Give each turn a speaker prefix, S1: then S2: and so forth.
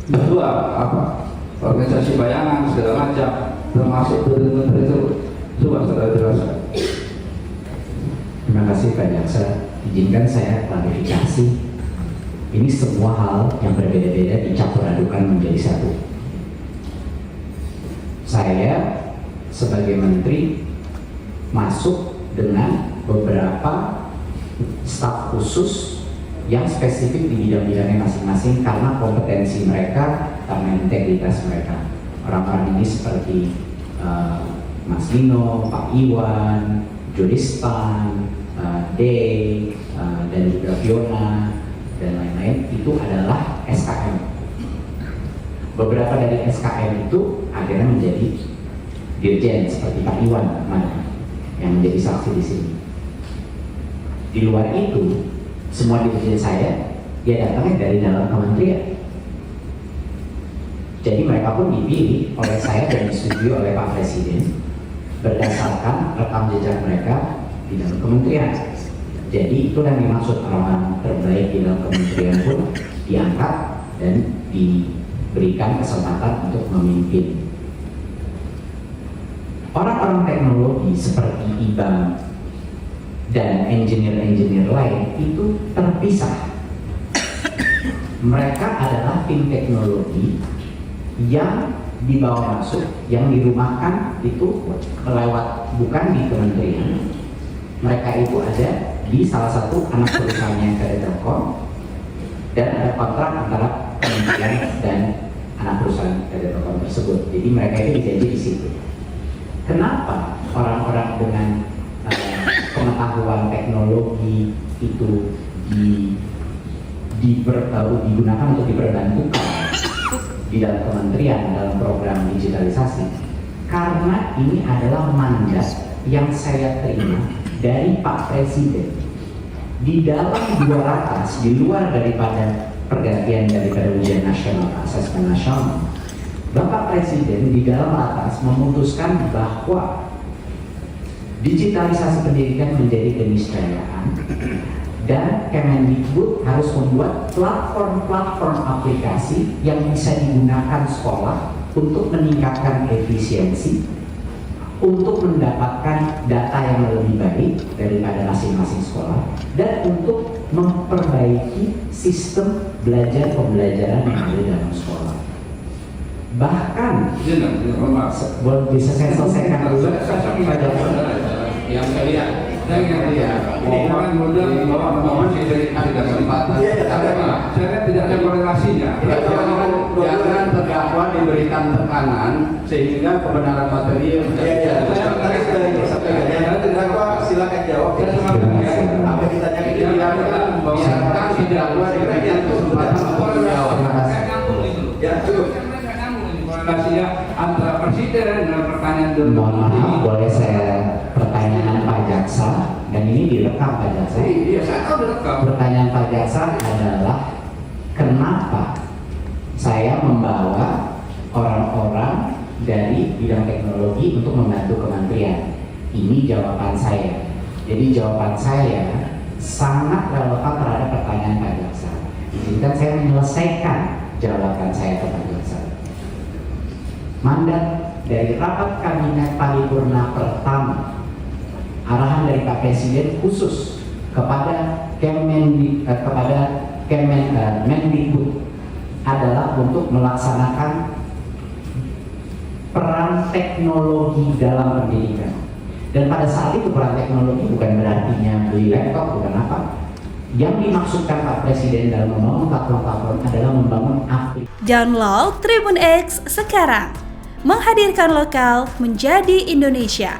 S1: Kedua, organisasi bayangan segala macam, termasuk menteri itu, coba saudara jelaskan.
S2: Terima kasih Pak Jaksa. Izinkan saya klarifikasi. Ini semua hal yang berbeda-beda dicampur adukan menjadi satu. Saya sebagai menteri masuk dengan beberapa staf khusus yang spesifik di bidang-bidangnya masing-masing karena kompetensi mereka, karena integritas mereka. Orang-orang ini seperti Mas Lino, Pak Iwan, Judistan, Day, dan juga Fiona, dan lain-lain, itu adalah SKM. Beberapa dari SKM itu akhirnya menjadi dirjen seperti Pak Iwan yang menjadi saksi di sini. Di luar itu, semua dirjen saya dia datangnya dari dalam kementerian. Jadi mereka pun dipilih oleh saya dan disetujui oleh Pak Presiden berdasarkan rekam jejak mereka di dalam kementerian. Jadi itu yang dimaksud orang terbaik di dalam kementerian pun diangkat dan diberikan kesempatan untuk memimpin. Orang-orang teknologi seperti IBAM dan engineer-engineer lain itu terpisah. Mereka adalah tim teknologi yang dibawa masuk, yang dirumahkan itu lewat bukan di kementerian. Mereka itu ada di salah satu anak perusahaannya KD Telkom dan ada kontrak antara kementerian dan anak perusahaan KD Telkom tersebut. Jadi mereka itu dijanji di situ. Kenapa orang-orang dengan pengetahuan teknologi itu digunakan untuk diperbantukan di dalam kementerian dalam program digitalisasi? Karena ini adalah mandat yang saya terima dari Pak Presiden. Di dalam dua ratas, di luar daripada pergantian daripada ujian nasional, asesmen nasional, Bapak Presiden di dalam ratas memutuskan bahwa digitalisasi pendidikan menjadi keniscayaan dan Kemendikbud harus membuat platform-platform aplikasi yang bisa digunakan sekolah untuk meningkatkan efisiensi, untuk mendapatkan data yang lebih baik daripada masing-masing sekolah, dan untuk memperbaiki sistem belajar pembelajaran yang ada dalam sekolah. Bahkan bisa saya selesaikan dulu
S1: yang saya lihat, omongan modal omongan dari ada kesempatan. Saya tidak ada korelasinya. Jangan terdakwa diberikan tekanan sehingga kebenaran material. Saya terdakwa silakan jawab. Apa kita biarkan terdakwa diberikan kesempatan untuk menjawab. Ya cukup. Korelasinya antara presiden dan pertanyaan dulu.
S2: Mohon maaf, boleh saya pertanyaan Pak Jaksa, dan ini direkam Pak Jaksa.
S1: Iya, saya tahu direkam.
S2: Pertanyaan Pak Jaksa adalah kenapa saya membawa orang-orang dari bidang teknologi untuk membantu kementerian? Ini jawaban saya. Jadi jawaban saya sangat relevan terhadap pertanyaan Pak Jaksa. Izinkan saya menyelesaikan jawaban saya ke Pak Jaksa. Mandat dari rapat kabinet paripurna pertama, arahan dari Pak Presiden khusus kepada Kemendikbud adalah untuk melaksanakan peran teknologi dalam pendidikan. Dan pada saat itu peran teknologi bukan berartinya beli laptop, bukan apa. Yang dimaksudkan Pak Presiden dalam membangun platform adalah membangun aplikasi.
S3: Download Tribun X sekarang, menghadirkan lokal menjadi Indonesia.